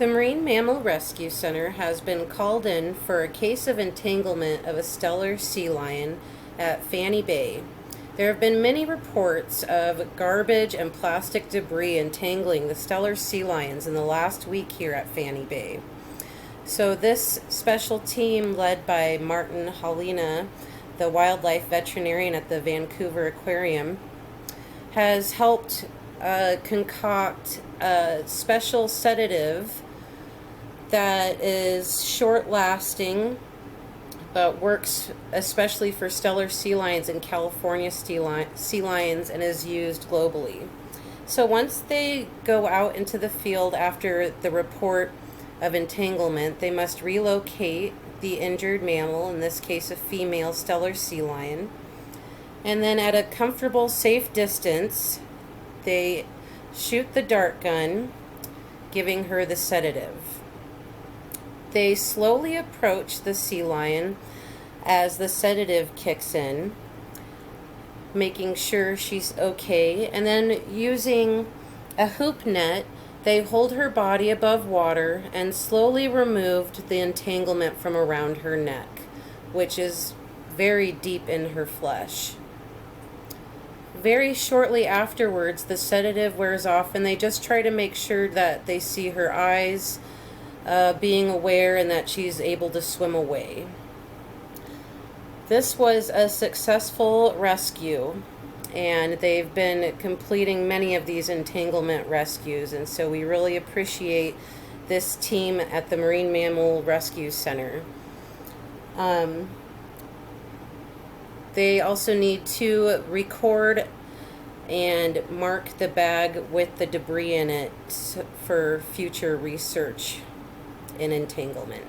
The Marine Mammal Rescue Center has been called in for a case of entanglement of a Steller sea lion at Fanny Bay. There have been many reports of garbage and plastic debris entangling the Steller sea lions in the last week here at Fanny Bay. So this special team, led by Martin Halina, the wildlife veterinarian at the Vancouver Aquarium, has helped concoct a special sedative that is short-lasting but works especially for Steller sea lions and California sea lions and is used globally. So once they go out into the field after the report of entanglement, they must relocate the injured mammal, in this case a female Steller sea lion, and then at a comfortable, safe distance, they shoot the dart gun, giving her the sedative. They slowly approach the sea lion as the sedative kicks in, making sure she's okay, and then using a hoop net, they hold her body above water and slowly removed the entanglement from around her neck, which is very deep in her flesh. Very shortly afterwards, the sedative wears off, and they just try to make sure that they see her eyes being aware and that she's able to swim away. This was a successful rescue, and they've been completing many of these entanglement rescues, and so we really appreciate this team at the Marine Mammal Rescue Center. They also need to record and mark the bag with the debris in it for future research in entanglement.